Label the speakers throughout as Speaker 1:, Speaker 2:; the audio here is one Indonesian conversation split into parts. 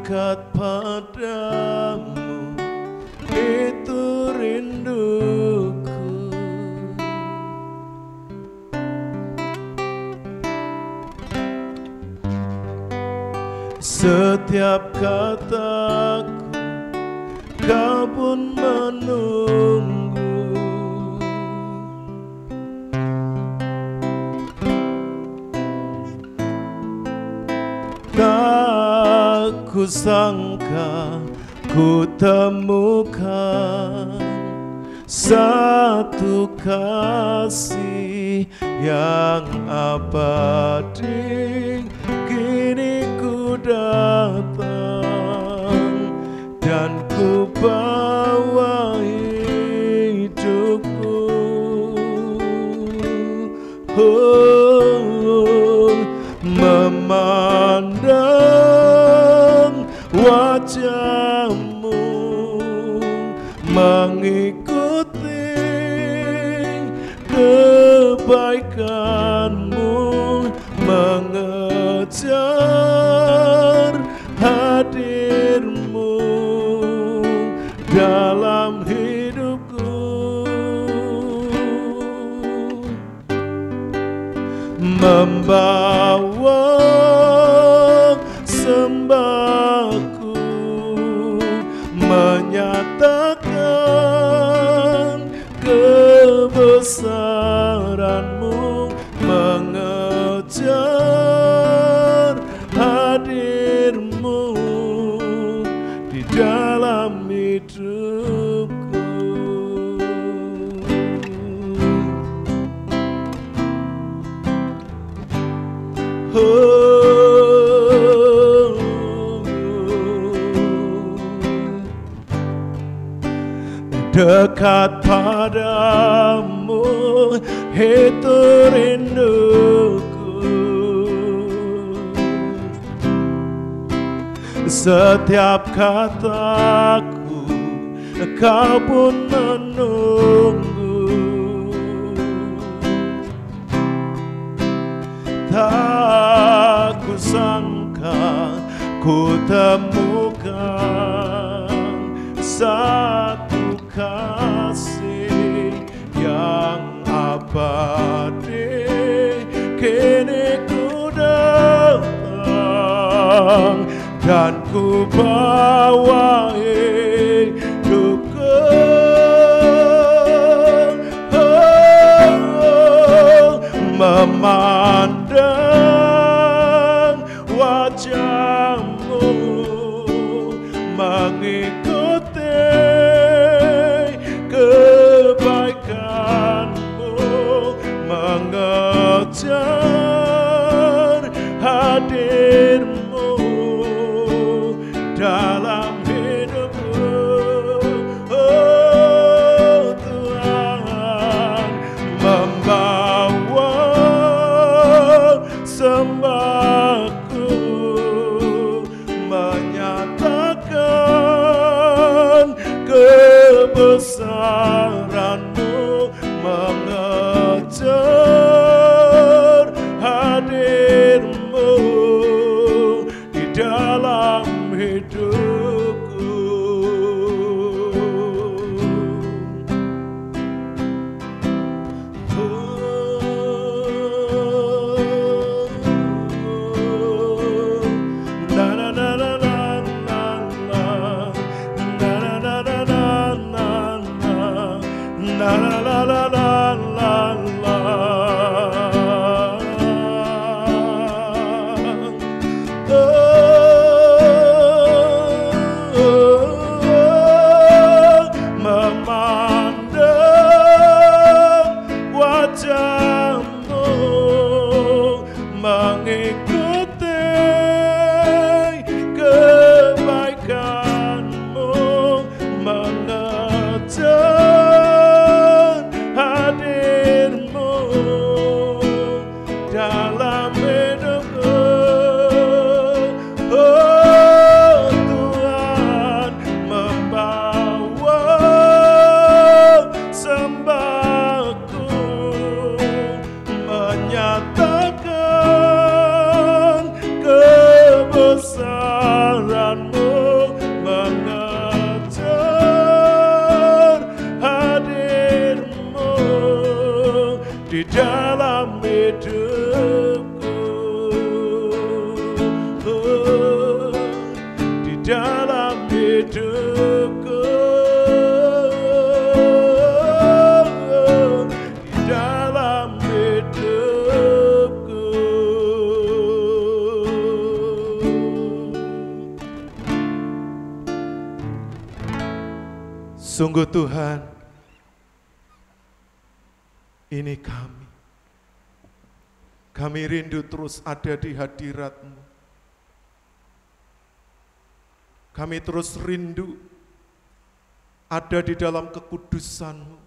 Speaker 1: dekat padamu, itu rinduku. Setiap kataku kau pun menunggu. Tak kusangka ku temukan satu kasih yang abadi. Kini ku datang dan ku bawa hidupku. Memandang wajahmu, mengikuti kebaikanmu, mengejar hadirmu dalam hidupku. Membawa sembahku, menyatakan kebesaranmu, mengejar hadirmu di dalam hidupku. Dekat padamu, itu rinduku. Setiap kataku kau pun menunggu. Tak kusangka ku temukan satu kasih yang abadi. Kini ku datang dan ku bawa hidupku. Memandang wajahmu, mengikuti kebaikanmu, mengejar hadirmu dalam hidupku. Oh Tuhan, membawa sembahku, menyatakan kebesaranmu, mengejar hadirmu di dalam hidupku. dalam hidupku, di dalam hidupku, di dalam hidupku. Sungguh Tuhan, ini kami rindu terus ada di hadirat-Mu. Kami terus rindu ada di dalam kekudusan-Mu,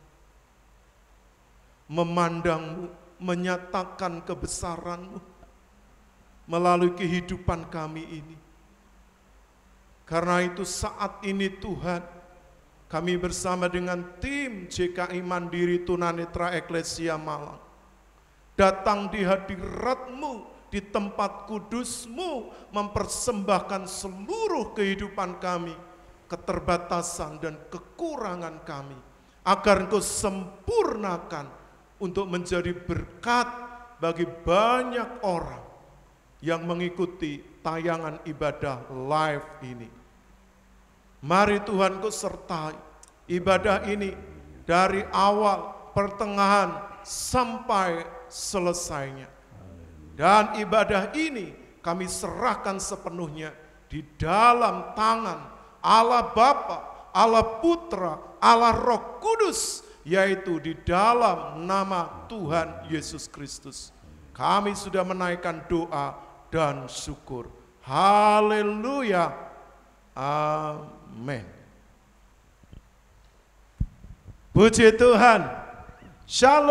Speaker 1: memandang-Mu, menyatakan kebesaran-Mu melalui kehidupan kami ini. Karena itu saat ini Tuhan, kami bersama dengan tim JKI Mandiri Tunanetra Eklesia Malang datang di hadirat-Mu, di tempat kudus-Mu, mempersembahkan seluruh kehidupan kami, keterbatasan dan kekurangan kami, agar Engkau sempurnakan untuk menjadi berkat bagi banyak orang yang mengikuti tayangan ibadah live ini. Mari Tuhan Kau sertai ibadah ini dari awal, pertengahan, sampai selesainya. Dan ibadah ini kami serahkan sepenuhnya di dalam tangan Allah Bapa, Allah Putra, Allah Roh Kudus, yaitu di dalam nama Tuhan Yesus Kristus. Kami sudah menaikkan doa dan syukur. Haleluya. Amin. Puji Tuhan. Shalom.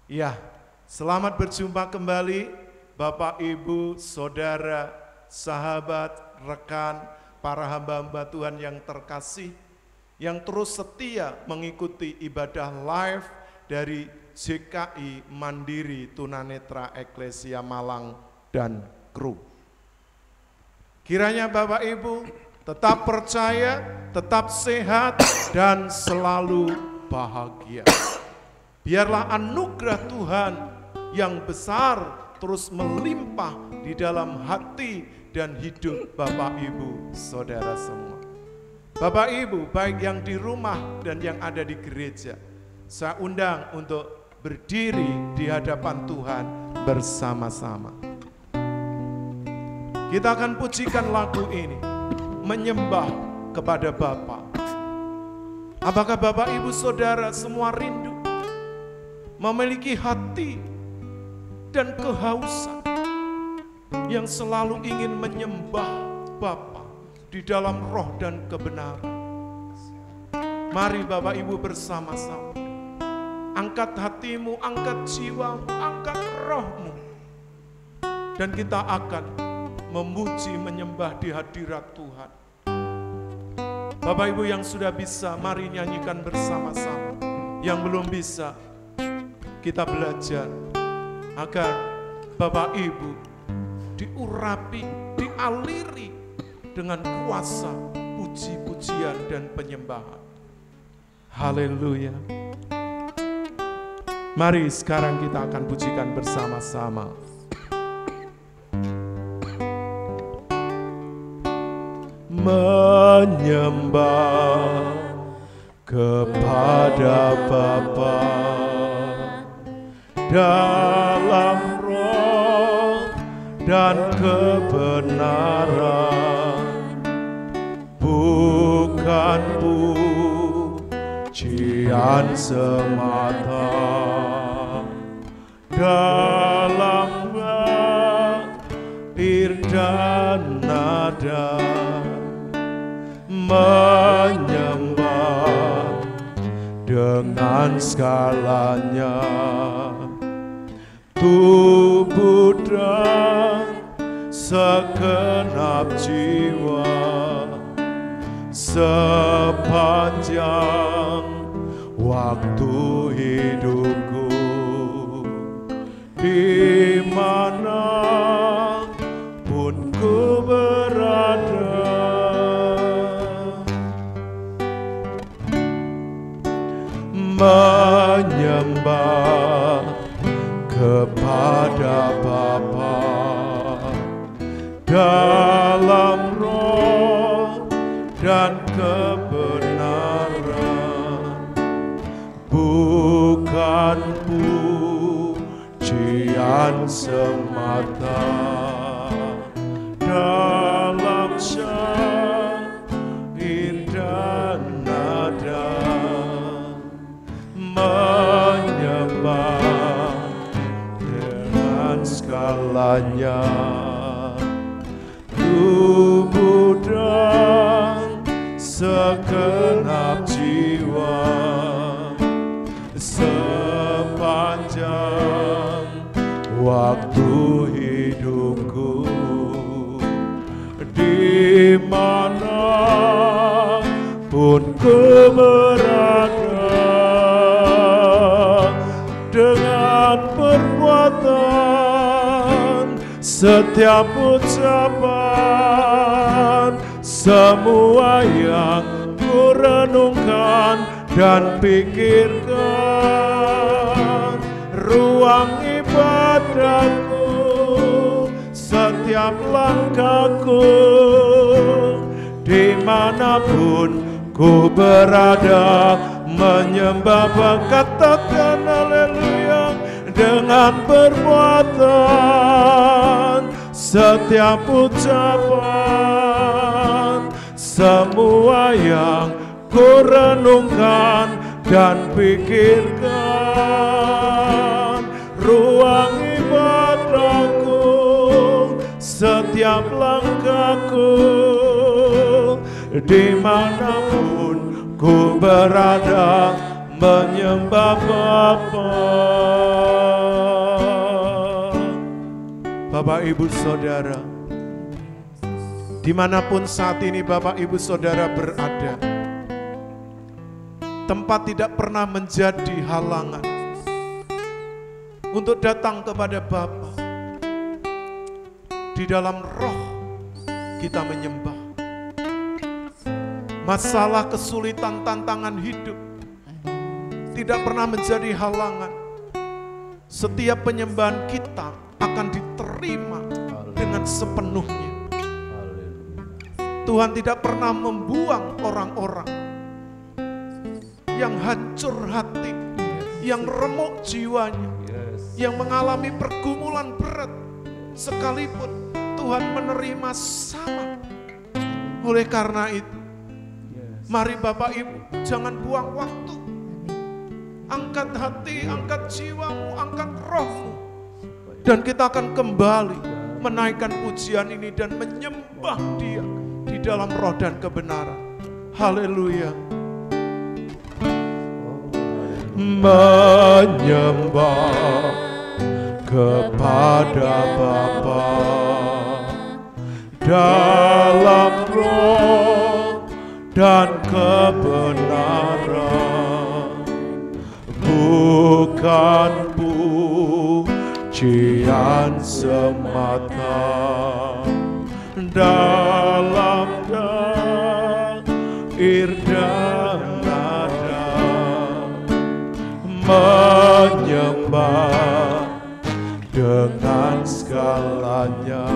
Speaker 1: Ya, selamat berjumpa kembali Bapak, Ibu, Saudara, sahabat, rekan, para hamba-hamba Tuhan yang terkasih, yang terus setia mengikuti ibadah live dari JKI Mandiri Tunanetra Eklesia Malang dan kru. Kiranya Bapak Ibu tetap percaya, tetap sehat, dan selalu bahagia. Biarlah anugerah Tuhan yang besar terus melimpah di dalam hati dan hidup Bapak Ibu Saudara semua. Bapak Ibu baik yang di rumah dan yang ada di gereja, saya undang untuk berdiri di hadapan Tuhan bersama-sama. Kita akan pujikan lagu ini, menyembah kepada Bapa. Apakah Bapak Ibu Saudara semua rindu memiliki hati dan kehausan yang selalu ingin menyembah Bapa di dalam roh dan kebenaran? Mari Bapak Ibu bersama-sama, angkat hatimu, angkat jiwamu, angkat rohmu, dan kita akan memuji, menyembah di hadirat Tuhan. Bapak Ibu yang sudah bisa, mari nyanyikan bersama-sama. Yang belum bisa, kita belajar agar Bapak Ibu diurapi, dialiri dengan kuasa puji-pujian dan penyembahan. Haleluya. Mari sekarang kita akan pujikan bersama-sama. Menyembah kepada Bapa dalam roh dan kebenaran, bukan pujian semata, dalam bait dan nada, menyembah dengan segalanya, tubuh dan segenap jiwa, sepanjang waktu hidupku, di mana pun ku berada. dalam roh dan kebenaran, bukan pujian semata. Dalam syair dan nada menyembah dengan segalanya, tubuh dan segenap jiwa, sepanjang waktu hidupku, di mana pun ku berada, dengan perbuatan setiap ucapan, semua yang ku renungkan dan pikirkan, ruang ibadahku, setiap langkahku, dimanapun ku berada, menyembah, katakan haleluya, dengan perbuatan setiap ucapan, semua yang ku renungkan dan pikirkan, ruang ibadahku, setiap langkahku, dimanapun ku berada, menyembah Bapa. Bapak Ibu Saudara, dimanapun saat ini Bapak Ibu Saudara berada, tempat tidak pernah menjadi halangan untuk datang kepada Bapa. Di dalam roh kita menyembah. Masalah, kesulitan, tantangan hidup tidak pernah menjadi halangan. Setiap penyembahan kita akan diterima dengan sepenuhnya. Tuhan tidak pernah membuang orang-orang yang hancur hati, yang remuk jiwanya, yang mengalami pergumulan berat, sekalipun Tuhan menerima sama. Oleh karena itu, mari Bapak Ibu, jangan buang waktu. Angkat hati, angkat jiwamu, angkat rohmu. Dan kita akan kembali menaikkan pujian ini dan menyembah Dia di dalam roh dan kebenaran. Haleluya. Menyembah kepada Bapa dalam roh dan kebenaran, bukan pujian semata. Dalam syair dan nada menyembah dengan segalanya,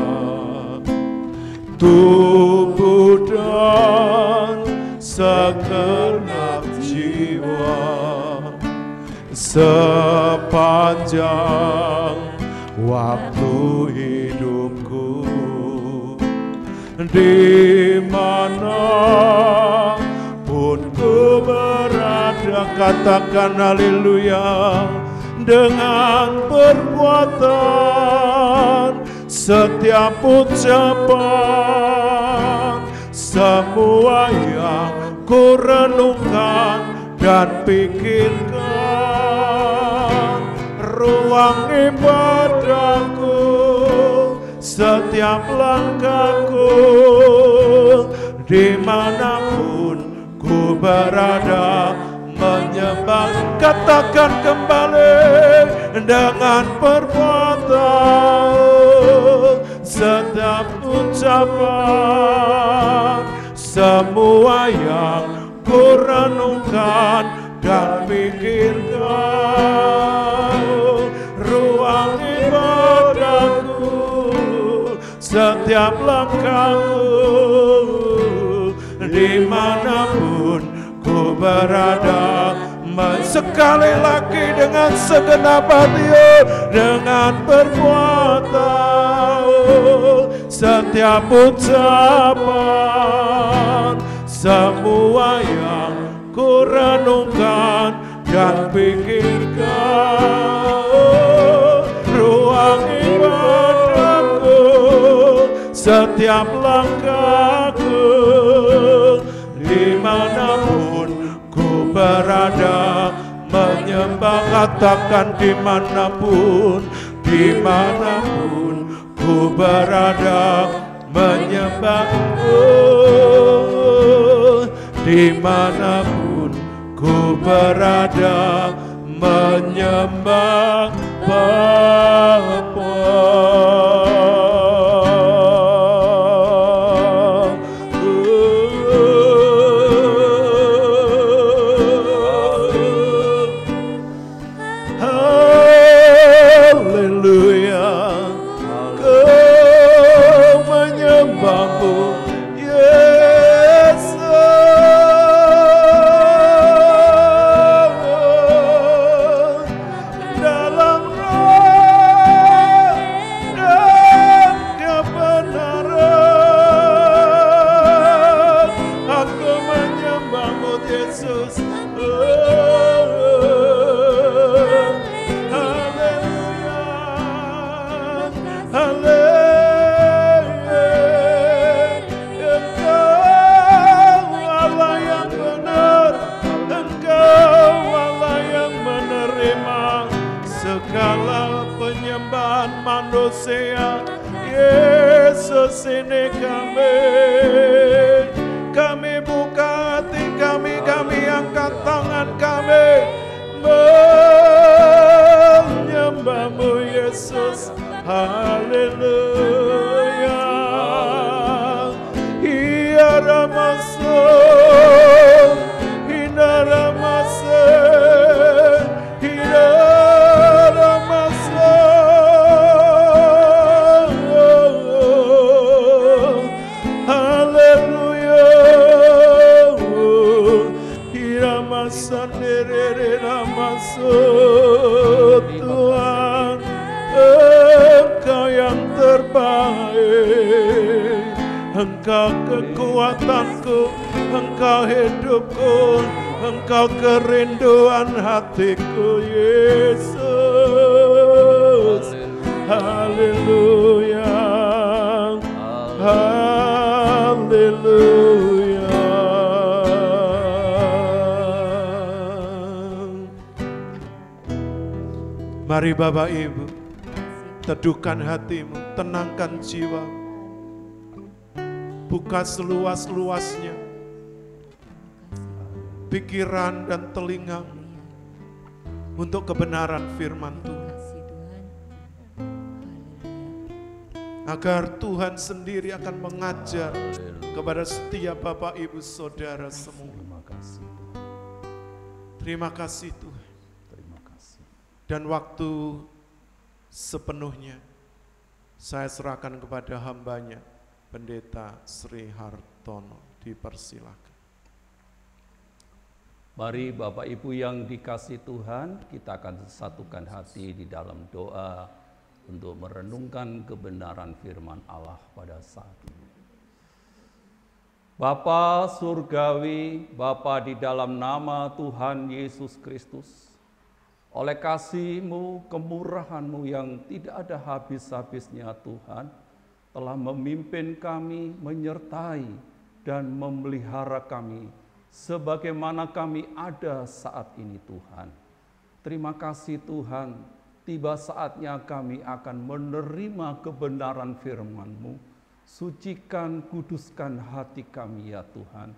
Speaker 1: tubuh dan segenap jiwa, sepanjang waktu hidupku, di mana pun ku berada, katakan haleluya, dengan perbuatan setiap ucapan, semua yang ku renungkan dan pikirkan, ruang ibadahku, setiap langkahku, dimanapun ku berada, menyembah, katakan kembali, dengan perbuatan setiap ucapan, semua yang ku renungkan dan pikirkan, ruang ibadahku, setiap setiap langkahku, dimanapun ku berada. Sekali lagi dengan segenap hati, dengan perbuatan, setiap ucapan, semua yang ku renungkan dan pikirkan, ruang ibadahku, setiap langkahku, dimanapun ku berada, menyembah, katakan dimanapun, dimanapun ku berada, menyembah, dimanapun ku berada, menyembah Bapa. Segala penyembahan manusia, Yesus ini kami buka hati kami angkat tangan kami menyembahmu Yesus. Haleluya. Ia Ramasun, Ina Ramasun, Ina Ramasun. Haleluya. Iramasan dere Ramasun. Tuhan, Engkau yang terbaik, Engkau kekuatanku, Engkau hidupku, Engkau kerinduan hatiku, Yesus. Haleluya, haleluya. Mari Bapak Ibu, teduhkan hatimu, tenangkan jiwa, buka seluas-luasnya pikiran dan telingamu untuk kebenaran firman Tuhan, agar Tuhan sendiri akan mengajar kepada setiap Bapak Ibu Saudara semua. Terima kasih Tuhan. Dan waktu sepenuhnya saya serahkan kepada hambanya, Pendeta Sri Hartono. Dipersilakan.
Speaker 2: Mari Bapak Ibu yang dikasih Tuhan, kita akan satukan hati di dalam doa untuk merenungkan kebenaran firman Allah pada saat ini. Bapa surgawi, Bapa di dalam nama Tuhan Yesus Kristus, oleh kasih-Mu, kemurahan-Mu yang tidak ada habis-habisnya Tuhan, telah memimpin kami, menyertai, dan memelihara kami, sebagaimana kami ada saat ini Tuhan. Terima kasih Tuhan, tiba saatnya kami akan menerima kebenaran firman-Mu. Sucikan, kuduskan hati kami ya Tuhan.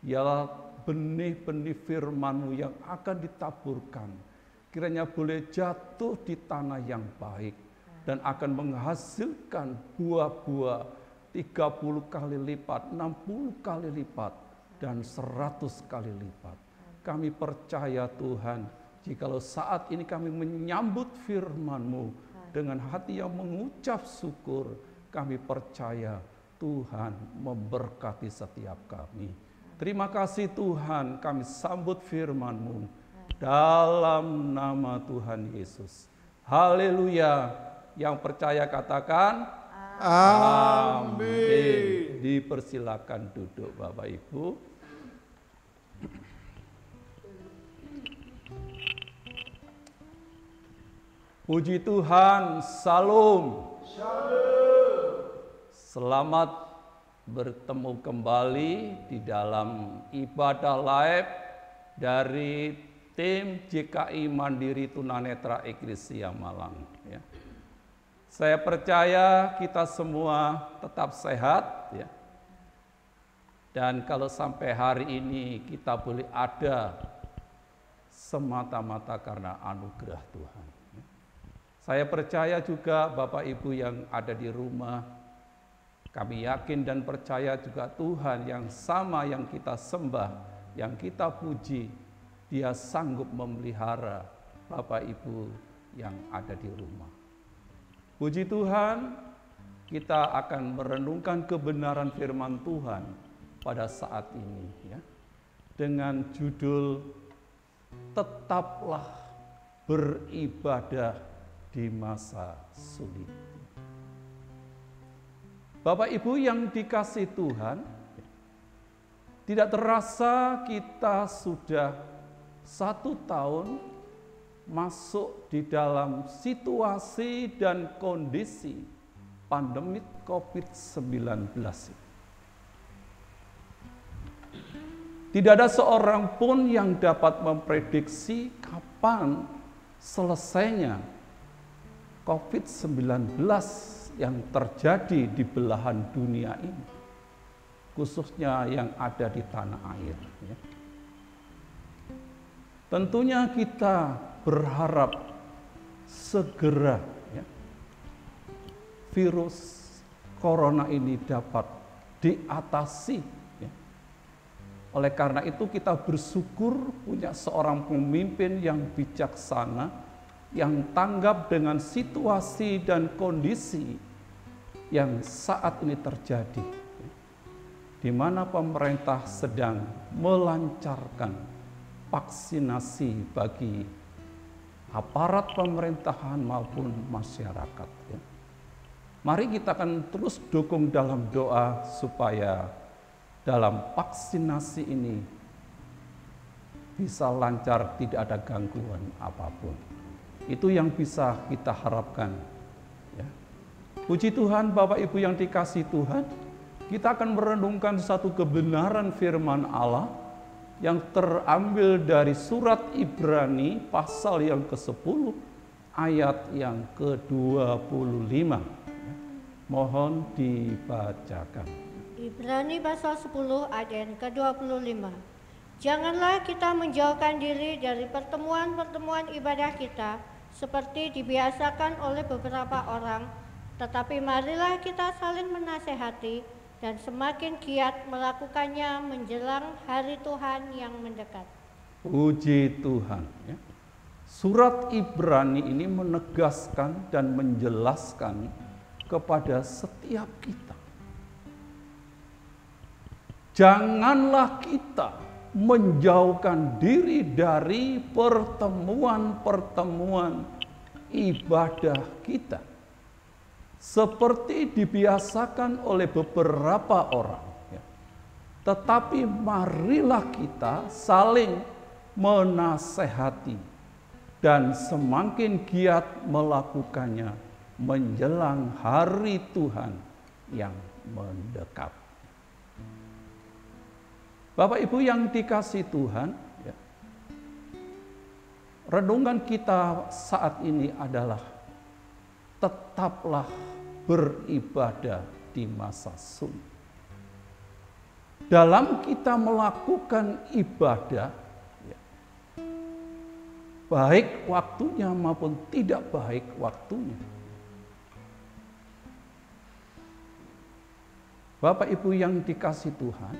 Speaker 2: Ialah benih-benih firman-Mu yang akan ditaburkan, kiranya boleh jatuh di tanah yang baik dan akan menghasilkan buah-buah 30 kali lipat, 60 kali lipat, dan 100 kali lipat. Kami percaya Tuhan, jikalau saat ini kami menyambut firman-Mu dengan hati yang mengucap syukur, kami percaya Tuhan memberkati setiap kami. Terima kasih Tuhan, kami sambut firman-Mu dalam nama Tuhan Yesus. Haleluya. Yang percaya katakan amin. Dipersilakan duduk Bapak Ibu. Puji Tuhan, salam. Selamat bertemu kembali di dalam ibadah live dari tim JKI Mandiri Tunanetra Eklesia Malang. Ya. Saya percaya kita semua tetap sehat, ya. Dan kalau sampai hari ini kita boleh ada semata-mata karena anugerah Tuhan. Saya percaya juga Bapak Ibu yang ada di rumah, kami yakin dan percaya juga Tuhan yang sama yang kita sembah, yang kita puji, Dia sanggup memelihara Bapak Ibu yang ada di rumah. Puji Tuhan, kita akan merenungkan kebenaran firman Tuhan pada saat ini, ya, dengan judul Tetaplah Beribadah di Masa Sulit. Bapak Ibu yang dikasihi Tuhan, tidak terasa kita sudah 1 tahun masuk di dalam situasi dan kondisi pandemi COVID-19. Tidak ada seorang pun yang dapat memprediksi kapan selesainya COVID-19 yang terjadi di belahan dunia ini, khususnya yang ada di tanah air. Ya. Tentunya kita berharap segera, ya, virus corona ini dapat diatasi. Ya. Oleh karena itu kita bersyukur punya seorang pemimpin yang bijaksana, yang tanggap dengan situasi dan kondisi yang saat ini terjadi, di mana pemerintah sedang melancarkan vaksinasi bagi aparat pemerintahan maupun masyarakat. Mari kita akan terus dukung dalam doa supaya dalam vaksinasi ini bisa lancar, tidak ada gangguan apapun. Itu yang bisa kita harapkan. Ya. Puji Tuhan, Bapak Ibu yang dikasihi Tuhan, kita akan merenungkan satu kebenaran firman Allah yang terambil dari surat Ibrani pasal yang ke-10 ayat yang ke-25. Mohon dibacakan.
Speaker 3: Ibrani pasal 10 ayat yang ke-25. Janganlah kita menjauhkan diri dari pertemuan-pertemuan ibadah kita seperti dibiasakan oleh beberapa orang, tetapi marilah kita saling menasehati dan semakin giat melakukannya menjelang hari Tuhan yang mendekat.
Speaker 2: Puji Tuhan. Ya. Surat Ibrani ini menegaskan dan menjelaskan kepada setiap kita. Janganlah kita menjauhkan diri dari pertemuan-pertemuan ibadah kita seperti dibiasakan oleh beberapa orang, ya. Tetapi marilah kita saling menasehati dan semakin giat melakukannya menjelang hari Tuhan yang mendekat. Bapak Ibu yang dikasihi Tuhan, ya, renungan kita saat ini adalah tetaplah beribadah di masa sulit. Dalam kita melakukan ibadah, ya, baik waktunya maupun tidak baik waktunya, Bapak Ibu yang dikasihi Tuhan,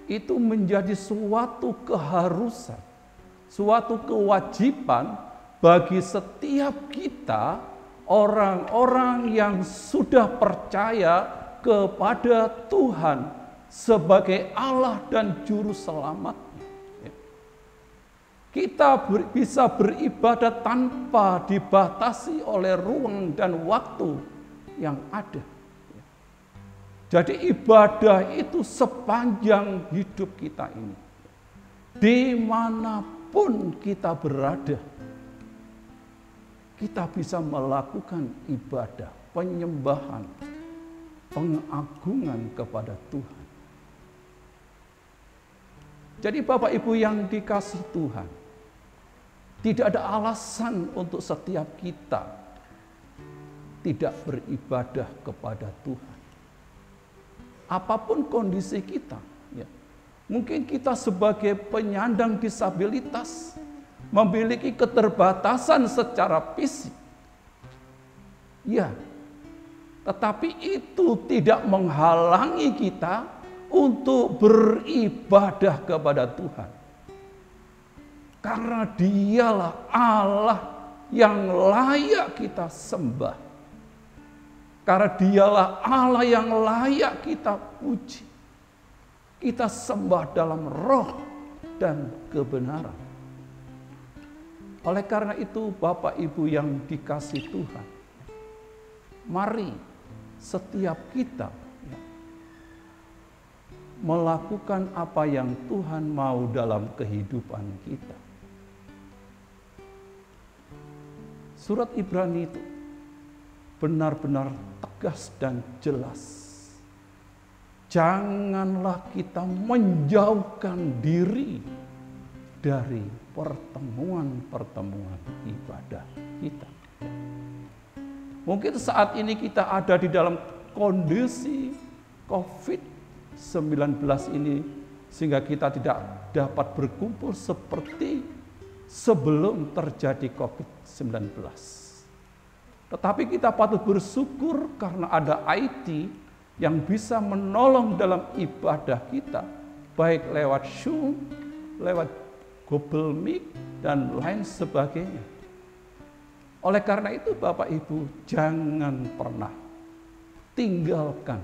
Speaker 2: itu menjadi suatu keharusan, suatu kewajiban bagi setiap kita orang-orang yang sudah percaya kepada Tuhan sebagai Allah dan Juru Selamat. Kita bisa beribadah tanpa dibatasi oleh ruang dan waktu yang ada. Jadi ibadah itu sepanjang hidup kita ini. Dimanapun kita berada, kita bisa melakukan ibadah, penyembahan, pengagungan kepada Tuhan. Jadi Bapak Ibu yang dikasihi Tuhan, tidak ada alasan untuk setiap kita tidak beribadah kepada Tuhan. Apapun kondisi kita, ya. Mungkin kita sebagai penyandang disabilitas memiliki keterbatasan secara fisik. Ya, tetapi itu tidak menghalangi kita untuk beribadah kepada Tuhan. Karena Dialah Allah yang layak kita sembah. Karena Dialah Allah yang layak kita puji. Kita sembah dalam roh dan kebenaran. Oleh karena itu Bapak Ibu yang dikasihi Tuhan, mari setiap kita melakukan apa yang Tuhan mau dalam kehidupan kita. Surat Ibrani itu benar-benar tegas dan jelas. Janganlah kita menjauhkan diri dari pertemuan-pertemuan ibadah kita. Mungkin saat ini kita ada di dalam kondisi COVID-19 ini, sehingga kita tidak dapat berkumpul seperti sebelum terjadi COVID-19. Tetapi kita patut bersyukur karena ada IT yang bisa menolong dalam ibadah kita, baik lewat Zoom, lewat Google Meet, dan lain sebagainya. Oleh karena itu Bapak Ibu, jangan pernah tinggalkan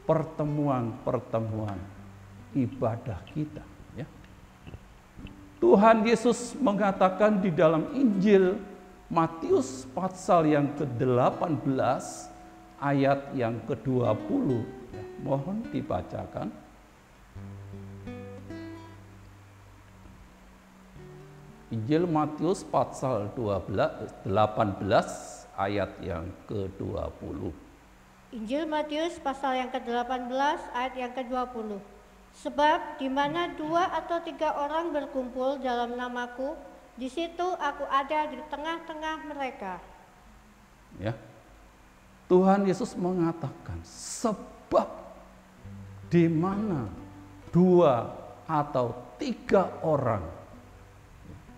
Speaker 2: pertemuan-pertemuan ibadah kita. Ya. Tuhan Yesus mengatakan di dalam Injil Matius pasal yang ke-18 ayat yang ke-20. Ya, mohon dibacakan. Injil Matius pasal 18 ayat yang ke-20.
Speaker 3: Injil Matius pasal yang ke-18 ayat yang ke-20. Sebab di mana 2 atau 3 orang berkumpul dalam namaku, di situ aku ada di tengah-tengah mereka.
Speaker 2: Ya. Tuhan Yesus mengatakan, sebab di mana 2 atau 3 orang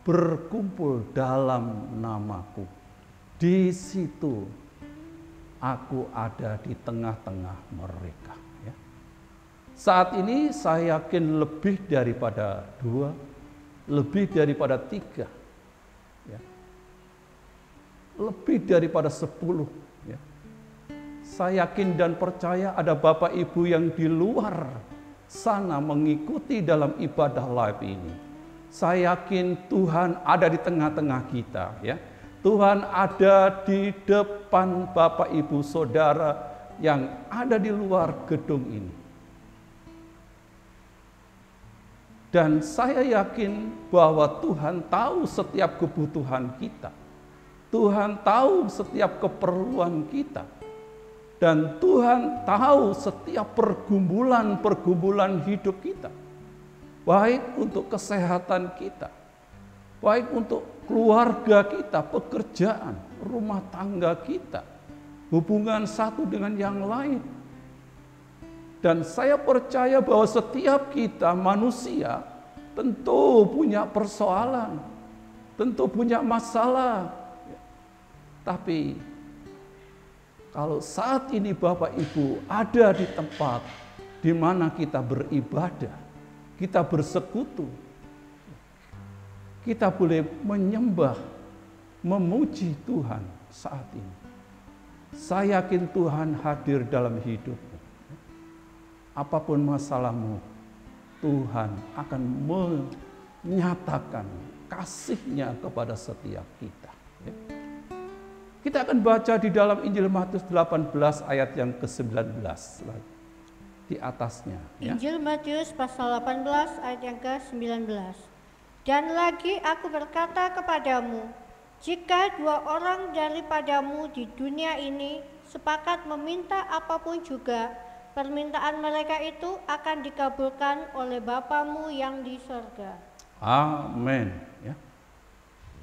Speaker 2: berkumpul dalam namaku, di situ aku ada di tengah-tengah mereka. Ya. Saat ini saya yakin lebih daripada 2, lebih daripada 3, ya. Lebih daripada 10. Ya. Saya yakin dan percaya ada Bapak Ibu yang di luar sana mengikuti dalam ibadah live ini. Saya yakin Tuhan ada di tengah-tengah kita, ya. Tuhan ada di depan Bapak Ibu Saudara yang ada di luar gedung ini. Dan saya yakin bahwa Tuhan tahu setiap kebutuhan kita. Tuhan tahu setiap keperluan kita. Dan Tuhan tahu setiap pergumulan-pergumulan hidup kita. Baik untuk kesehatan kita, baik untuk keluarga kita, pekerjaan, rumah tangga kita, hubungan satu dengan yang lain. Dan saya percaya bahwa setiap kita manusia tentu punya persoalan, tentu punya masalah. Tapi kalau saat ini Bapak Ibu ada di tempat di mana kita beribadah, kita bersekutu, kita boleh menyembah, memuji Tuhan saat ini. Saya yakin Tuhan hadir dalam hidupmu. Apapun masalahmu, Tuhan akan menyatakan kasih-Nya kepada setiap kita. Kita akan baca di dalam Injil Matius 18 ayat yang ke-19 di atasnya.
Speaker 3: Injil Matius pasal 18 ayat yang ke-19. Dan lagi aku berkata kepadamu, jika 2 orang daripadamu di dunia ini sepakat meminta apapun juga, permintaan mereka itu akan dikabulkan oleh Bapamu yang di surga.
Speaker 2: Amin. Ya.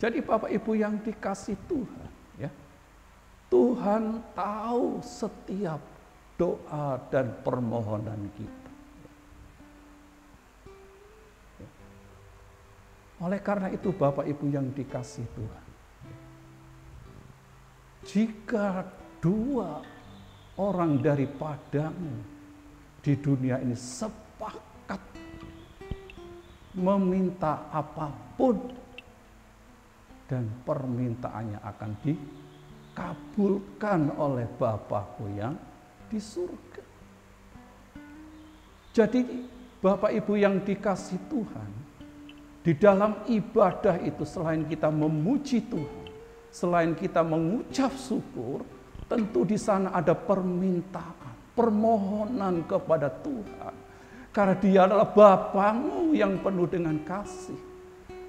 Speaker 2: Jadi Bapak Ibu yang dikasih Tuhan, ya, Tuhan tahu setiap doa dan permohonan kita. Oleh karena itu Bapak Ibu yang dikasih Tuhan, jika 2 orang daripadamu di dunia ini sepakat meminta apapun, dan permintaannya akan dikabulkan oleh Bapakku yang di surga. Jadi Bapak Ibu yang dikasih Tuhan, di dalam ibadah itu selain kita memuji Tuhan, selain kita mengucap syukur, tentu di sana ada permintaan, permohonan kepada Tuhan. Karena Dia adalah Bapamu yang penuh dengan kasih.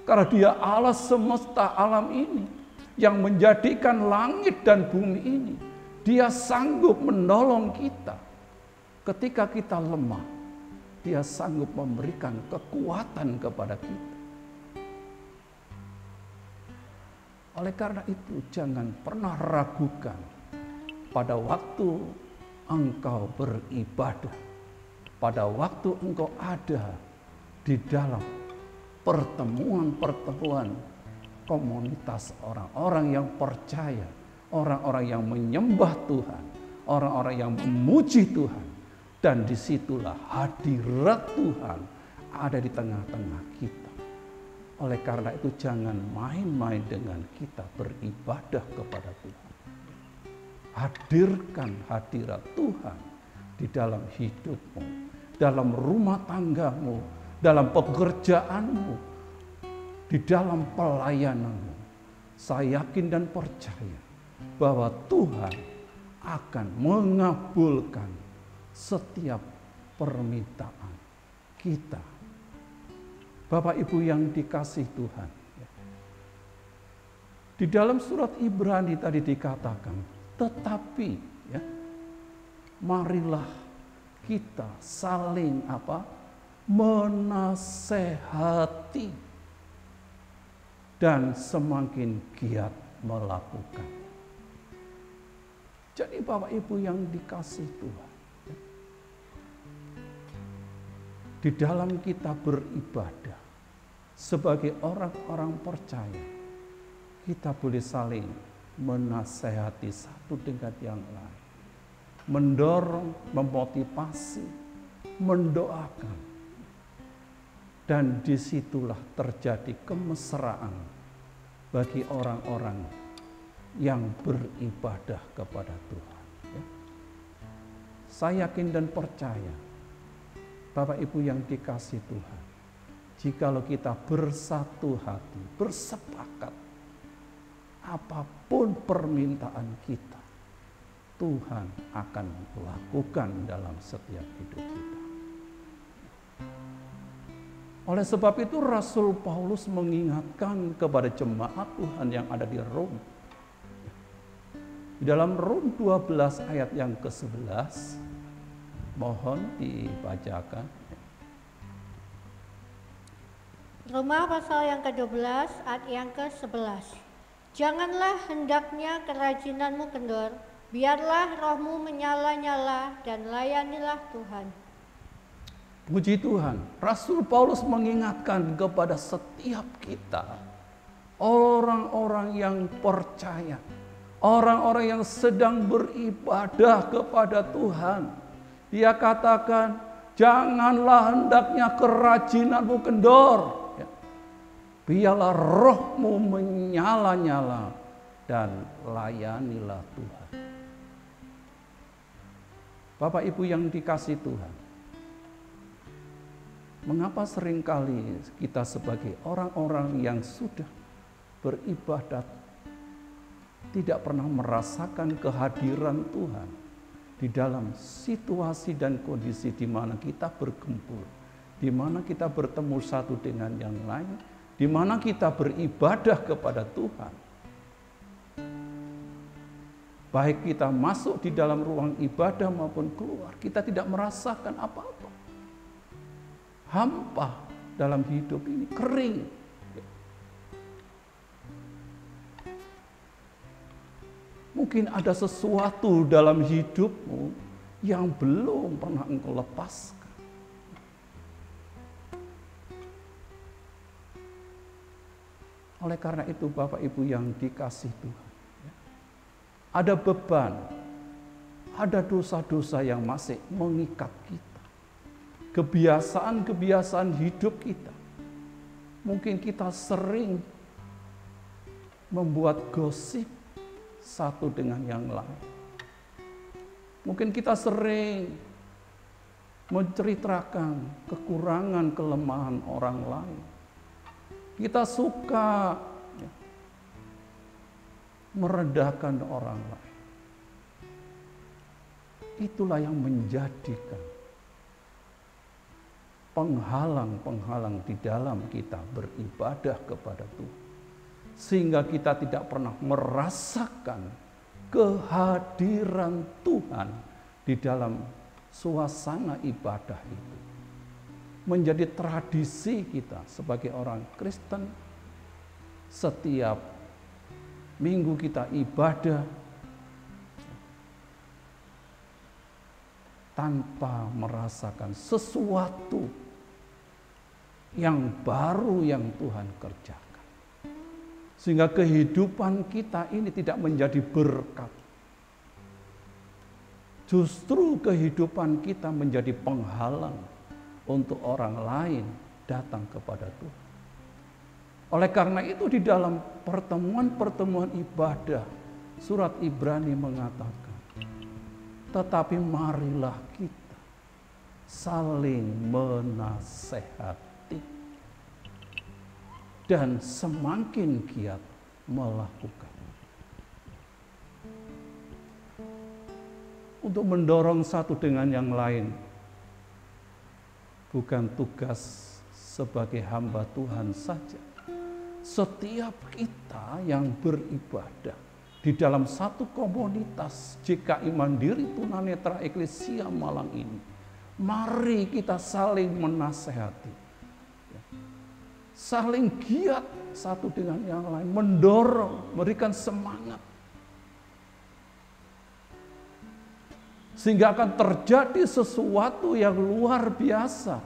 Speaker 2: Karena Dia Allah semesta alam ini, yang menjadikan langit dan bumi ini. Dia sanggup menolong kita ketika kita lemah. Dia sanggup memberikan kekuatan kepada kita. Oleh karena itu jangan pernah ragukan pada waktu engkau beribadah, pada waktu engkau ada di dalam pertemuan-pertemuan komunitas orang-orang yang percaya, orang-orang yang menyembah Tuhan, orang-orang yang memuji Tuhan, dan disitulah hadirat Tuhan ada di tengah-tengah kita. Oleh karena itu jangan main-main dengan kita beribadah kepada Tuhan. Hadirkan hadirat Tuhan di dalam hidupmu, dalam rumah tanggamu, dalam pekerjaanmu, di dalam pelayananmu. Saya yakin dan percaya bahwa Tuhan akan mengabulkan setiap permintaan kita. Bapak Ibu yang dikasih Tuhan, di dalam surat Ibrani tadi dikatakan, tetapi ya, marilah kita saling menasehati dan semakin giat melakukan. Jadi Bapak Ibu yang dikasih Tuhan, di dalam kita beribadah sebagai orang-orang percaya, kita boleh saling menasehati satu dengan yang lain, mendorong, memotivasi, mendoakan, dan disitulah terjadi kemesraan bagi orang-orang yang beribadah kepada Tuhan. Saya yakin dan percaya, Bapak Ibu yang dikasih Tuhan, jikalau kita bersatu hati, bersepakat, apapun permintaan kita, Tuhan akan lakukan dalam setiap hidup kita. Oleh sebab itu Rasul Paulus mengingatkan kepada jemaat Tuhan yang ada di Rom. Di dalam Rom 12 ayat yang ke-11, mohon dibacakan.
Speaker 3: Roma pasal yang ke-12 ayat yang ke-11. Janganlah hendaknya kerajinanmu kendor, biarlah rohmu menyala-nyala dan layanilah Tuhan.
Speaker 2: Puji Tuhan, Rasul Paulus mengingatkan kepada setiap kita, orang-orang yang percaya, orang-orang yang sedang beribadah kepada Tuhan. Dia katakan, janganlah hendaknya kerajinanmu kendor, biarlah rohmu menyala-nyala dan layanilah Tuhan. Bapak Ibu yang dikasihi Tuhan, mengapa seringkali kita sebagai orang-orang yang sudah beribadat tidak pernah merasakan kehadiran Tuhan di dalam situasi dan kondisi di mana kita bergempur, di mana kita bertemu satu dengan yang lain, di mana kita beribadah kepada Tuhan. Baik kita masuk di dalam ruang ibadah maupun keluar, kita tidak merasakan apa-apa. Hampa dalam hidup ini, kering. Mungkin ada sesuatu dalam hidupmu yang belum pernah engkau lepaskan. Oleh karena itu Bapak Ibu yang dikasihi Tuhan, ada beban, ada dosa-dosa yang masih mengikat kita. Kebiasaan-kebiasaan hidup kita. Mungkin kita sering membuat gosip satu dengan yang lain. Mungkin kita sering menceritakan kekurangan, kelemahan orang lain. Kita suka merendahkan orang lain. Itulah yang menjadikan penghalang-penghalang di dalam kita beribadah kepada Tuhan. Sehingga kita tidak pernah merasakan kehadiran Tuhan di dalam suasana ibadah itu. Menjadi tradisi kita sebagai orang Kristen, setiap minggu kita ibadah tanpa merasakan sesuatu yang baru yang Tuhan kerjakan. Sehingga kehidupan kita ini tidak menjadi berkat. Justru kehidupan kita menjadi penghalang untuk orang lain datang kepada Tuhan. Oleh karena itu di dalam pertemuan-pertemuan ibadah, surat Ibrani mengatakan, tetapi marilah kita saling menasehati dan semakin giat melakukan. Untuk mendorong satu dengan yang lain bukan tugas sebagai hamba Tuhan saja. Setiap kita yang beribadah di dalam satu komunitas JKI Mandiri Tunanetra Eklesia Malang ini, mari kita saling menasehati, saling giat satu dengan yang lain, mendorong, memberikan semangat, sehingga akan terjadi sesuatu yang luar biasa,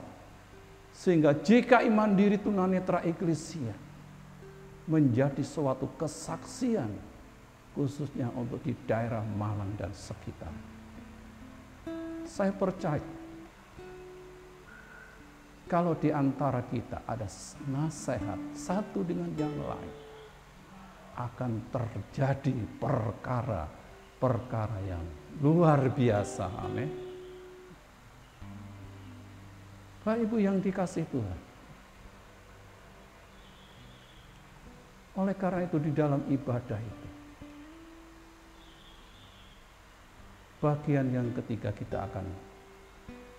Speaker 2: sehingga JKI Mandiri Tunanetra Eklesia menjadi suatu kesaksian, khususnya untuk di daerah Malang dan sekitar. Saya percaya kalau di antara kita ada nasihat satu dengan yang lain, akan terjadi perkara-perkara yang luar biasa. Amin. Bapak Ibu yang dikasihi Tuhan, oleh karena itu di dalam ibadah itu, bagian yang ketiga kita akan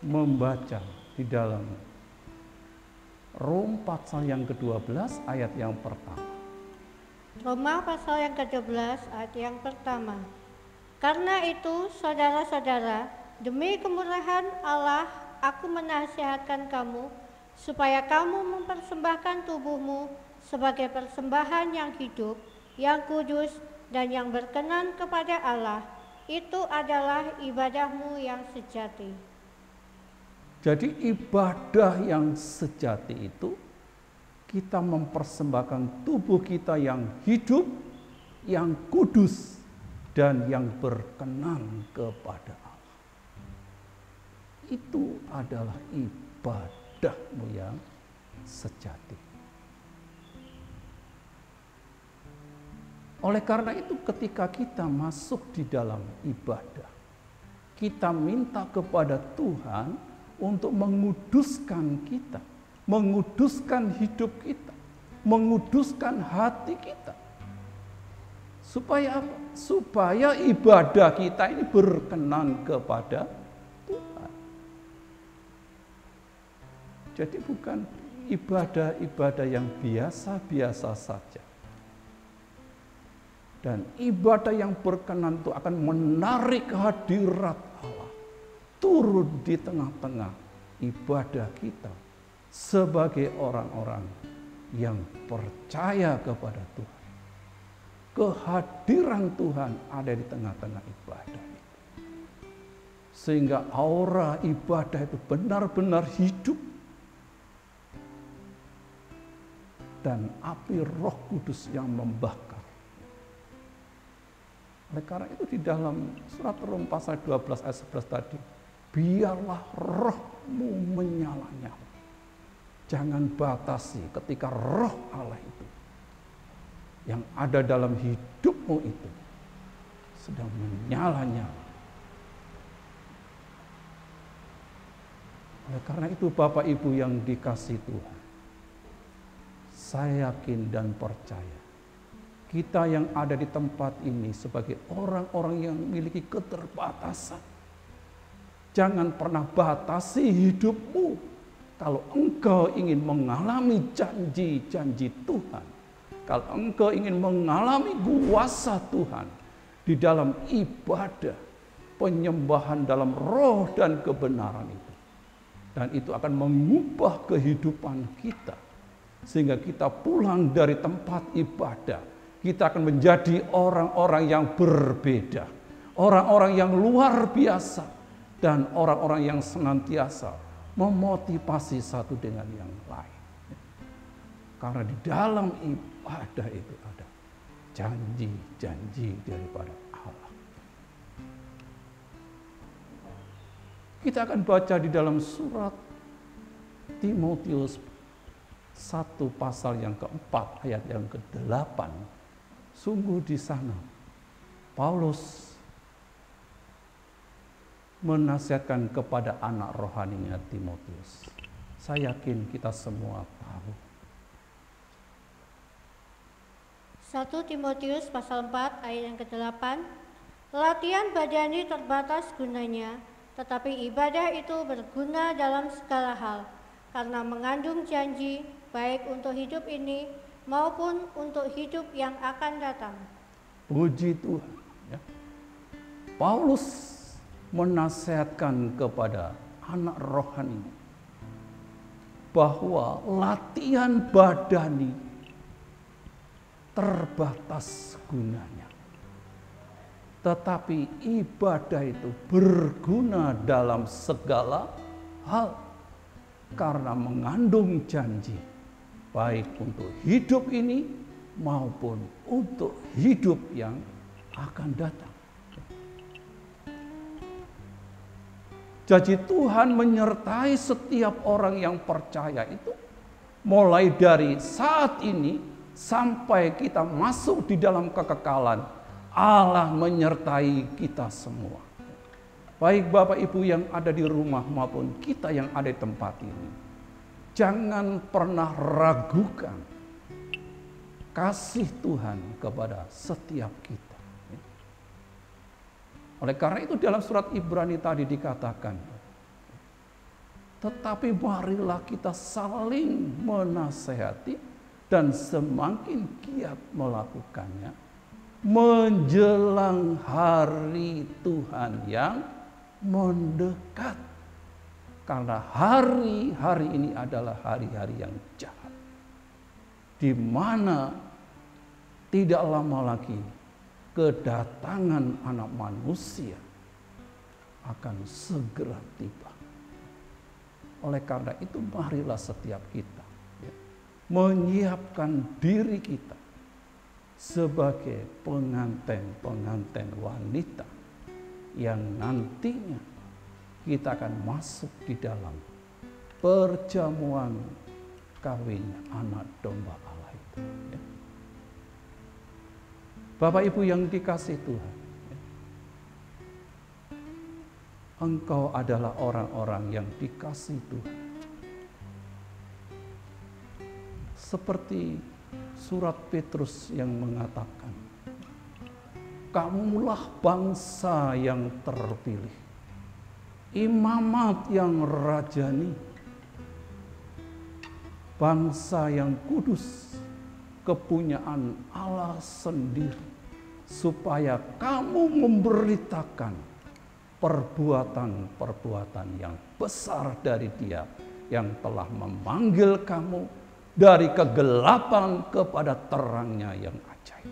Speaker 2: membaca di dalam Rom pasal yang ke-12 ayat yang pertama.
Speaker 3: Roma pasal yang ke-12 ayat yang pertama. Karena itu saudara-saudara, demi kemurahan Allah, aku menasihatkan kamu supaya kamu mempersembahkan tubuhmu sebagai persembahan yang hidup, yang kudus, dan yang berkenan kepada Allah. Itu adalah ibadahmu yang sejati.
Speaker 2: Jadi ibadah yang sejati itu kita mempersembahkan tubuh kita yang hidup, yang kudus, dan yang berkenan kepada Allah. Itu adalah ibadahmu yang sejati. Oleh karena itu ketika kita masuk di dalam ibadah, kita minta kepada Tuhan untuk menguduskan kita, menguduskan hidup kita, menguduskan hati kita. Supaya apa? Supaya ibadah kita ini berkenan kepada Tuhan. Jadi bukan ibadah-ibadah yang biasa-biasa saja. Dan ibadah yang berkenan itu akan menarik hadirat Allah turun di tengah-tengah ibadah kita sebagai orang-orang yang percaya kepada Tuhan. Kehadiran Tuhan ada di tengah-tengah ibadah itu. Sehingga aura ibadah itu benar-benar hidup. Dan api Roh Kudus yang membakar. Oleh karena itu di dalam surat Rom pasal 12 ayat 11 tadi, biarlah rohmu menyala-nyala. Jangan batasi ketika roh Allah itu yang ada dalam hidupmu itu sedang menyala-nyala. Oleh karena itu Bapak Ibu yang dikasihi Tuhan, saya yakin dan percaya kita yang ada di tempat ini sebagai orang-orang yang memiliki keterbatasan. Jangan pernah batasi hidupmu. Kalau engkau ingin mengalami janji-janji Tuhan, kalau engkau ingin mengalami kuasa Tuhan di dalam ibadah, penyembahan dalam roh dan kebenaran itu. Dan itu akan mengubah kehidupan kita. Sehingga kita pulang dari tempat ibadah, kita akan menjadi orang-orang yang berbeda, orang-orang yang luar biasa, dan orang-orang yang senantiasa memotivasi satu dengan yang lain. Karena di dalam ibadah itu ada janji-janji daripada Allah. Kita akan baca di dalam surat Timotius 1 pasal yang keempat ayat yang ke-8. Sungguh di sana Paulus menasihatkan kepada anak rohaninya Timotius. Saya yakin kita semua tahu.
Speaker 3: 1 Timotius pasal 4 ayat yang ke-8. Latihan badani terbatas gunanya, tetapi ibadah itu berguna dalam segala hal, karena mengandung janji baik untuk hidup ini maupun untuk hidup yang akan datang.
Speaker 2: Puji Tuhan. Ya. Paulus menasihatkan kepada anak rohani bahwa latihan badani terbatas gunanya. Tetapi ibadah itu berguna dalam segala hal karena mengandung janji baik untuk hidup ini maupun untuk hidup yang akan datang. Janji Tuhan menyertai setiap orang yang percaya itu mulai dari saat ini sampai kita masuk di dalam kekekalan. Allah menyertai kita semua. Baik Bapak Ibu yang ada di rumah maupun kita yang ada di tempat ini. Jangan pernah ragukan kasih Tuhan kepada setiap kita. Oleh karena itu dalam surat Ibrani tadi dikatakan, tetapi marilah kita saling menasehati dan semakin giat melakukannya menjelang hari Tuhan yang mendekat. Karena hari-hari ini adalah hari-hari yang jahat, di mana tidak lama lagi kedatangan Anak Manusia akan segera tiba. Oleh karena itu marilah setiap kita menyiapkan diri kita sebagai pengantin-pengantin wanita yang nantinya kita akan masuk di dalam perjamuan kawin anak domba Allah itu. Bapak Ibu yang dikasih Tuhan, engkau adalah orang-orang yang dikasih Tuhan. Seperti surat Petrus yang mengatakan, kamulah bangsa yang terpilih, imamat yang rajani, bangsa yang kudus, kepunyaan Allah sendiri, supaya kamu memberitakan perbuatan-perbuatan yang besar dari Dia yang telah memanggil kamu dari kegelapan kepada terangnya yang ajaib.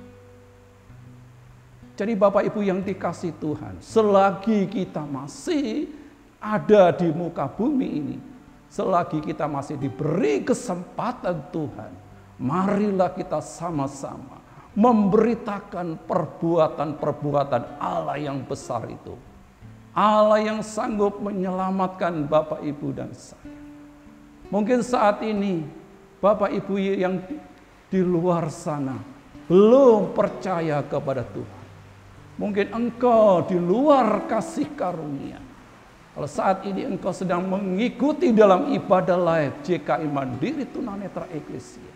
Speaker 2: Jadi Bapak Ibu yang dikasih Tuhan, selagi kita masih ada di muka bumi ini, selagi kita masih diberi kesempatan Tuhan, marilah kita sama-sama memberitakan perbuatan-perbuatan Allah yang besar itu. Allah yang sanggup menyelamatkan Bapak Ibu dan saya. Mungkin saat ini Bapak Ibu yang di luar sana belum percaya kepada Tuhan. Mungkin engkau di luar kasih karunia. Kalau saat ini engkau sedang mengikuti dalam ibadah live JKI Mandiri Tunanetra Eklesia,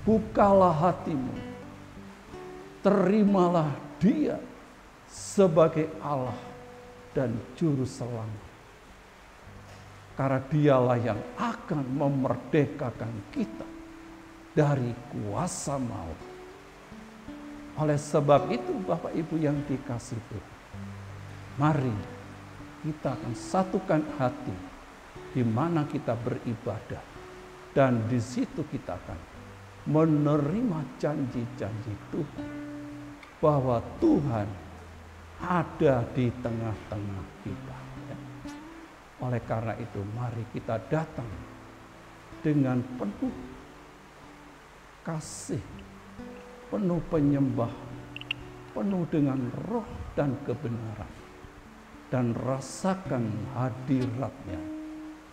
Speaker 2: bukalah hatimu, terimalah Dia sebagai Allah dan Juru Selamat. Karena Dialah yang akan memerdekakan kita dari kuasa maut. Oleh sebab itu Bapak Ibu yang dikasih Tuhan, mari kita akan satukan hati di mana kita beribadah, dan di situ kita akan menerima janji-janji Tuhan bahwa Tuhan ada di tengah-tengah kita. Oleh karena itu mari kita datang dengan penuh kasih, penuh penyembahan, penuh dengan roh dan kebenaran, dan rasakan hadirat-Nya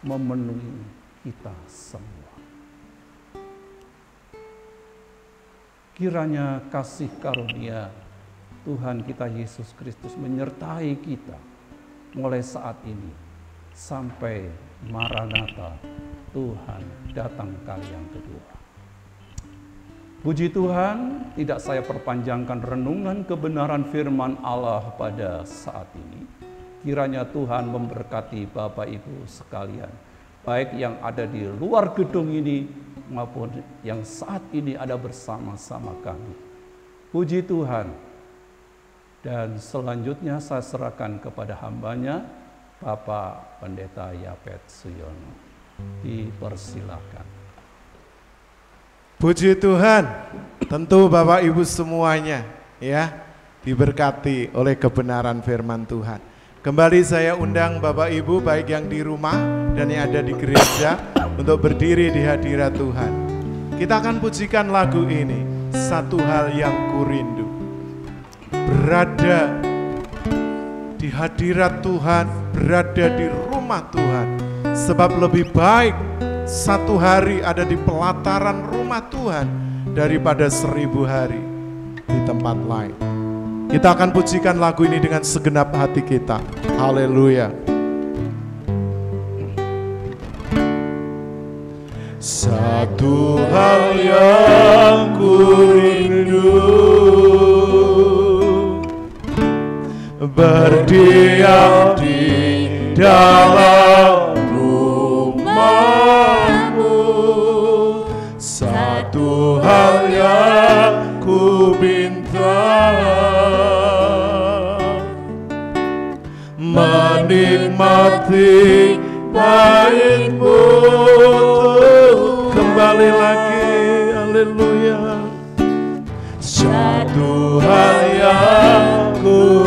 Speaker 2: memenuhi kita semua. Kiranya kasih karunia Tuhan kita Yesus Kristus menyertai kita mulai saat ini sampai Maranatha, Tuhan datang kali yang kedua. Puji Tuhan, tidak saya perpanjangkan renungan kebenaran firman Allah pada saat ini. Kiranya Tuhan memberkati Bapak Ibu sekalian, baik yang ada di luar gedung ini maupun yang saat ini ada bersama-sama kami. Puji Tuhan. Dan selanjutnya saya serahkan kepada hambanya, Bapak Pendeta Yapet Suyono. Dipersilakan.
Speaker 1: Puji Tuhan, tentu Bapak Ibu semuanya ya diberkati oleh kebenaran firman Tuhan. Kembali saya undang Bapak Ibu baik yang di rumah dan yang ada di gereja untuk berdiri di hadirat Tuhan. Kita akan pujikan lagu ini, Satu Hal Yang Kurindu. Berada di hadirat Tuhan, berada di rumah Tuhan. Sebab lebih baik satu hari ada di pelataran rumah Tuhan daripada 1000 hari di tempat lain. Kita akan pujikan lagu ini dengan segenap hati kita. Haleluya. Satu hal yang kurindu, berdiam di dalam rumah-Mu. Satu hal yang ku minta, menikmati bait-Mu. Kembali lagi, haleluya. Satu hal yang ku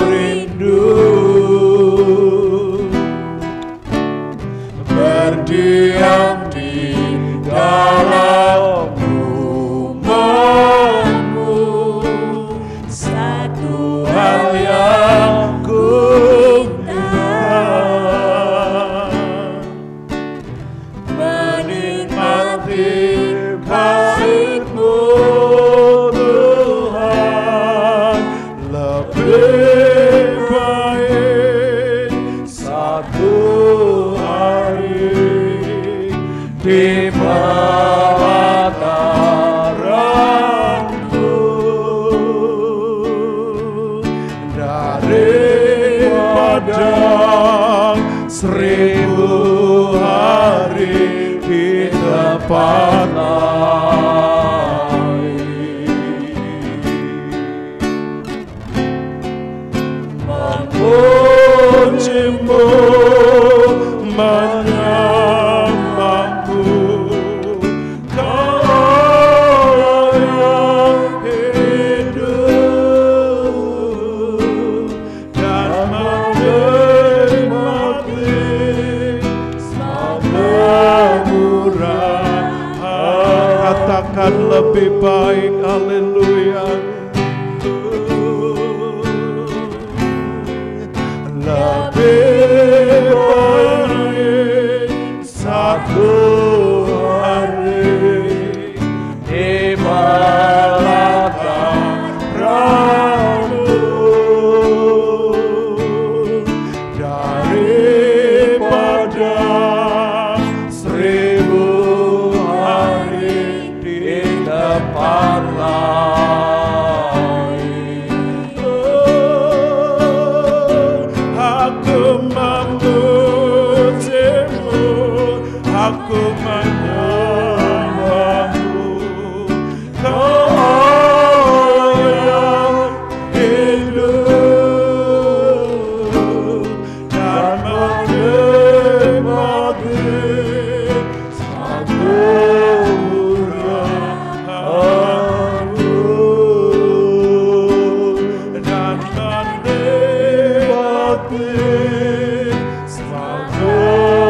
Speaker 1: berdiam di dalam rumah-Mu. Satu hal yang ku minta, menikmati bait-Mu Tuhan.
Speaker 2: di pelataran-Mu. Daripada 1000 hari di tempat lain, memuji-Mu, menyembah-Mu, Kau yang hidup dan menikmati kemurahan. Katakan lebih baik, haleluya. Lebih baik 1 hari di pelataran-Mu daripada 1000 hari di tempat lain. Aku memuji-Mu, aku menyembah-Mu, Kau yang hidup dan menikmati kemurahan-Mu dan menikmati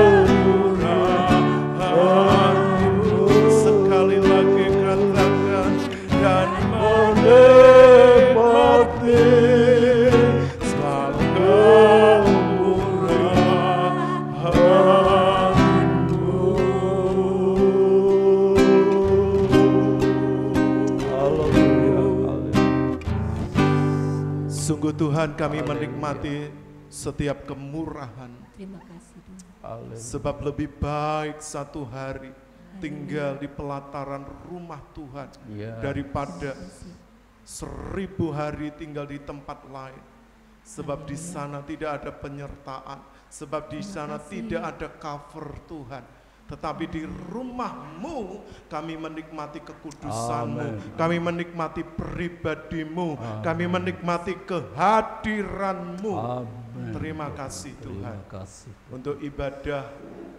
Speaker 2: kemurahan-Mu. Sekali lagi katakan, dan menikmati kemurahan-Mu. Sungguh Tuhan, kami menikmati setiap kemurahan,
Speaker 4: Terima kasih Tuhan.
Speaker 1: sebab lebih baik 1 hari tinggal di pelataran rumah Tuhan daripada 1000 hari tinggal di tempat lain. Sebab di sana tidak ada penyertaan, sebab di sana tidak ada cover Tuhan. Tetapi di rumah-Mu kami menikmati kekudusan-Mu, kami menikmati pribadi-Mu, kami menikmati kehadiran-Mu. Terima kasih Tuhan untuk ibadah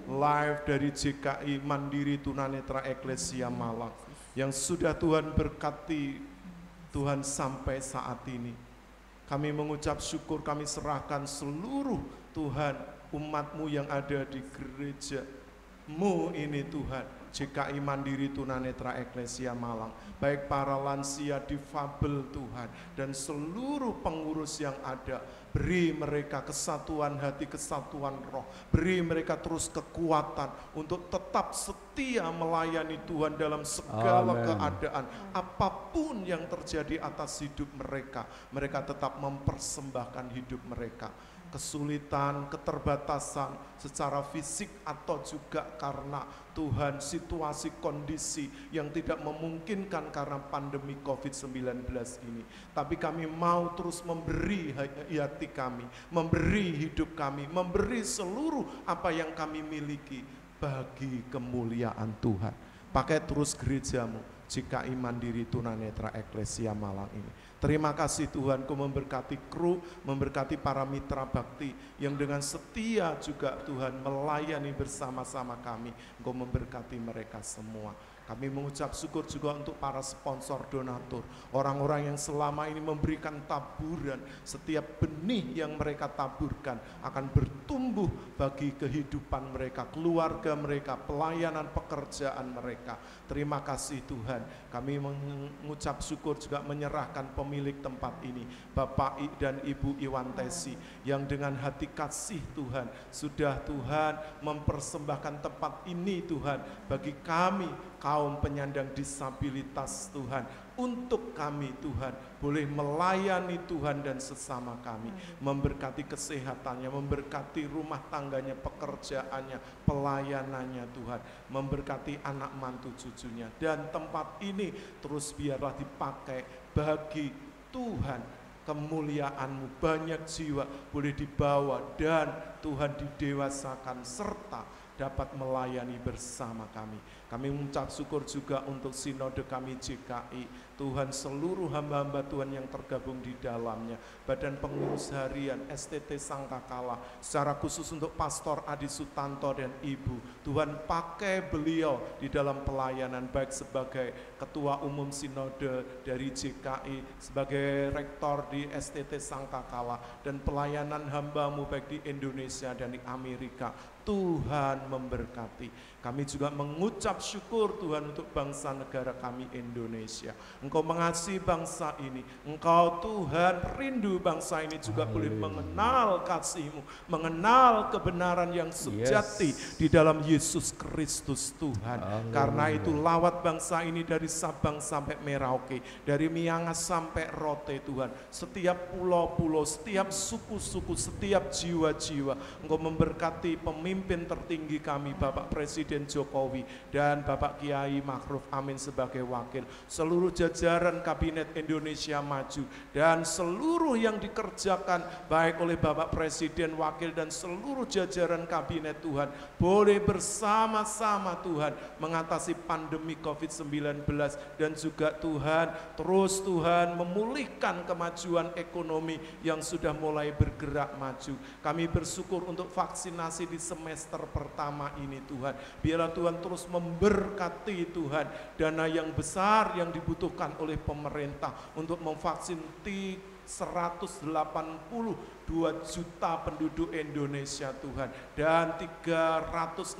Speaker 1: live dari JKI Mandiri Tunanetra Eklesia Malang yang sudah Tuhan berkati Tuhan sampai saat ini. Kami mengucap syukur, kami serahkan seluruh Tuhan umat-Mu yang ada di gereja-Mu ini Tuhan, JKI Mandiri Tunanetra Eklesia Malang, baik para lansia, difabel Tuhan, dan seluruh pengurus yang ada. Beri mereka kesatuan hati, kesatuan roh. Beri mereka terus kekuatan untuk tetap setia melayani Tuhan dalam segala keadaan. Apapun yang terjadi atas hidup mereka, mereka tetap mempersembahkan hidup mereka. Kesulitan, keterbatasan secara fisik atau juga karena Tuhan situasi kondisi yang tidak memungkinkan karena pandemi COVID-19 ini. Tapi kami mau terus memberi hati kami, memberi hidup kami, memberi seluruh apa yang kami miliki bagi kemuliaan Tuhan. Pakai terus gereja-Mu, JKI Mandiri Tunanetra Eklesia Malang ini. Terima kasih Tuhan, Kau memberkati kru, memberkati para mitra bakti yang dengan setia juga Tuhan melayani bersama-sama kami. Kau memberkati mereka semua. Kami mengucap syukur juga untuk para sponsor donatur, orang-orang yang selama ini memberikan taburan. Setiap benih yang mereka taburkan akan bertumbuh bagi kehidupan mereka, keluarga mereka, pelayanan pekerjaan mereka. Terima kasih Tuhan. Kami mengucap syukur juga menyerahkan pemilik tempat ini, Bapak dan Ibu Iwan Tesi, yang dengan hati kasih Tuhan sudah Tuhan mempersembahkan tempat ini Tuhan bagi kami, kaum kaum penyandang disabilitas Tuhan, untuk kami Tuhan boleh melayani Tuhan dan sesama kami, memberkati kesehatannya, memberkati rumah tangganya, pekerjaannya, pelayanannya Tuhan, memberkati anak mantu cucunya, dan tempat ini terus biarlah dipakai bagi Tuhan kemuliaan-Mu. Banyak jiwa boleh dibawa dan Tuhan didewasakan serta dapat melayani bersama kami. Kami mengucap syukur juga untuk sinode kami JKI. Tuhan, seluruh hamba-hamba Tuhan yang tergabung di dalamnya, Badan Pengurus Harian STT Sangkakala, secara khusus untuk Pastor Adi Sutanto dan Ibu. Tuhan, pakai beliau di dalam pelayanan, baik sebagai Ketua Umum Sinode dari JKI, sebagai Rektor di STT Sangkakala, dan pelayanan hamba-Mu baik di Indonesia dan di Amerika. Tuhan memberkati. Kami juga mengucap syukur Tuhan untuk bangsa negara kami Indonesia. Engkau mengasihi bangsa ini. Engkau Tuhan rindu bangsa ini juga boleh mengenal kasih-Mu, mengenal kebenaran yang sejati di dalam Yesus Kristus Tuhan. Karena itu lawat bangsa ini dari Sabang sampai Merauke, dari Miangas sampai Rote Tuhan. Setiap pulau-pulau, setiap suku-suku, setiap jiwa-jiwa. Engkau memberkati pemimpin tertinggi kami, Bapak Presiden Jokowi dan Bapak Kiai Ma'ruf Amin sebagai wakil, seluruh jajaran Kabinet Indonesia Maju, dan seluruh yang dikerjakan baik oleh Bapak Presiden, wakil, dan seluruh jajaran Kabinet Tuhan, boleh bersama-sama Tuhan mengatasi pandemi COVID-19, dan juga Tuhan terus Tuhan memulihkan kemajuan ekonomi yang sudah mulai bergerak maju. Kami bersyukur untuk vaksinasi di semester pertama ini Tuhan. Biarlah Tuhan terus memberkati Tuhan dana yang besar yang dibutuhkan oleh pemerintah untuk memvaksin 182 juta penduduk Indonesia Tuhan, dan 364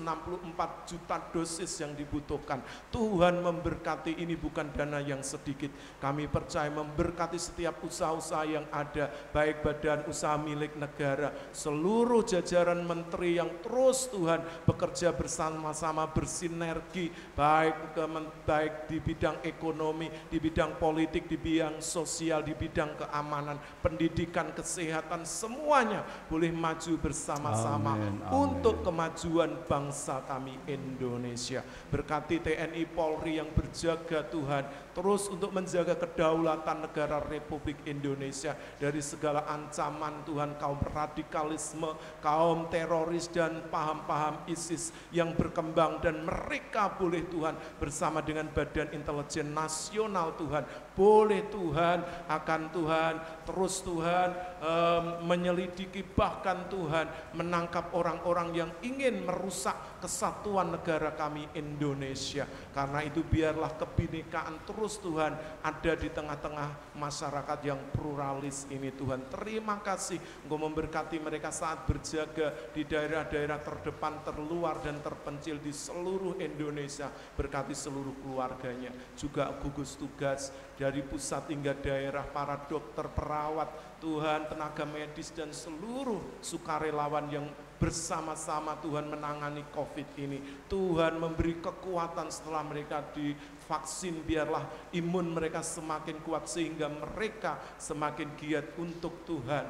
Speaker 1: juta dosis yang dibutuhkan. Tuhan memberkati, ini bukan dana yang sedikit. Kami percaya memberkati setiap usaha-usaha yang ada, baik badan usaha milik negara, seluruh jajaran menteri yang terus Tuhan bekerja bersama-sama, bersinergi, baik di bidang ekonomi, di bidang politik, di bidang sosial, di bidang keamanan, pendidikan, kesehatan, semuanya boleh maju bersama-sama untuk kemajuan bangsa kami Indonesia. Berkati TNI Polri yang berjaga Tuhan, terus untuk menjaga kedaulatan negara Republik Indonesia dari segala ancaman Tuhan, kaum radikalisme, kaum teroris, dan paham-paham ISIS yang berkembang, dan mereka boleh Tuhan bersama dengan Badan Intelijen Nasional Tuhan, boleh Tuhan akan Tuhan terus Tuhan menyelidiki, bahkan Tuhan menangkap orang-orang yang ingin merusak kesatuan negara kami Indonesia. Karena itu biarlah kebinekaan terus Tuhan ada di tengah-tengah masyarakat yang pluralis ini Tuhan. Terima kasih Engkau memberkati mereka saat berjaga di daerah-daerah terdepan, terluar, dan terpencil di seluruh Indonesia. Berkati seluruh keluarganya, juga gugus tugas dari pusat hingga daerah, para dokter, perawat Tuhan, tenaga medis, dan seluruh sukarelawan yang bersama-sama Tuhan menangani COVID ini. Tuhan memberi kekuatan setelah mereka divaksin, biarlah imun mereka semakin kuat sehingga mereka semakin giat untuk Tuhan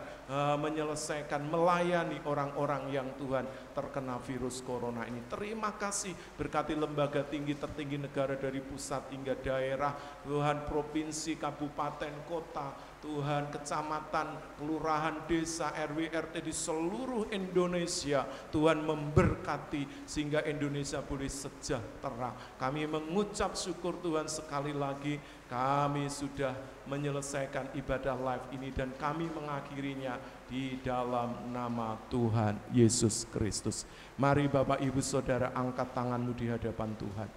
Speaker 1: menyelesaikan, melayani orang-orang yang Tuhan terkena virus corona ini. Terima kasih, berkati lembaga tinggi tertinggi negara dari pusat hingga daerah, Tuhan, provinsi, kabupaten, kota, Tuhan, kecamatan, kelurahan, desa, RW, RT di seluruh Indonesia. Tuhan memberkati sehingga Indonesia boleh sejahtera. Kami mengucap syukur Tuhan, sekali lagi kami sudah menyelesaikan ibadah live ini dan kami mengakhirinya di dalam nama Tuhan Yesus Kristus. Mari Bapak Ibu Saudara angkat tanganmu di hadapan Tuhan.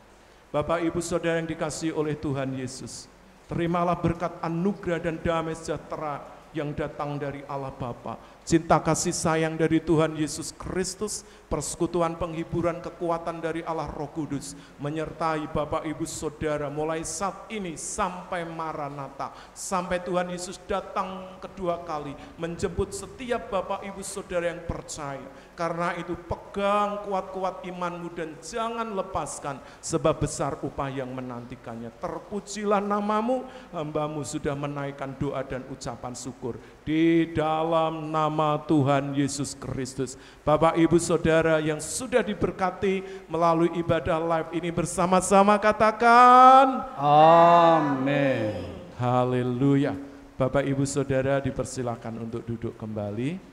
Speaker 1: Bapak Ibu Saudara yang dikasihi oleh Tuhan Yesus, terimalah berkat anugerah dan damai sejahtera yang datang dari Allah Bapa, cinta kasih sayang dari Tuhan Yesus Kristus, persekutuan penghiburan kekuatan dari Allah Roh Kudus menyertai Bapak Ibu Saudara mulai saat ini sampai Maranatha, sampai Tuhan Yesus datang kedua kali menjemput setiap Bapak Ibu Saudara yang percaya. Karena itu pegang kuat-kuat imanmu dan jangan lepaskan, sebab besar upah yang menantikannya. Terpujilah namamu, hambamu sudah menaikkan doa dan ucapan syukur di dalam nama Tuhan Yesus Kristus. Bapak Ibu Saudara yang sudah diberkati melalui ibadah live ini bersama-sama katakan
Speaker 2: Amin.
Speaker 1: haleluya. Bapak Ibu Saudara dipersilakan untuk duduk kembali.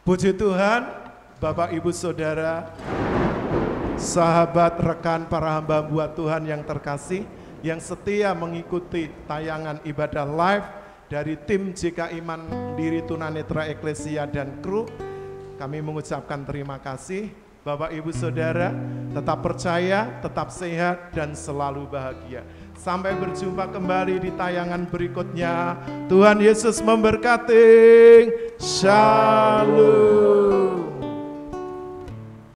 Speaker 1: Puji Tuhan, Bapak Ibu Saudara, sahabat rekan para hamba buat Tuhan yang terkasih, yang setia mengikuti tayangan ibadah live dari tim JKI Mandiri Tunanetra Eklesia dan kru. Kami mengucapkan terima kasih. Bapak Ibu Saudara, tetap percaya, tetap sehat dan selalu bahagia. Sampai berjumpa kembali di tayangan berikutnya. Tuhan Yesus memberkati. Shalom.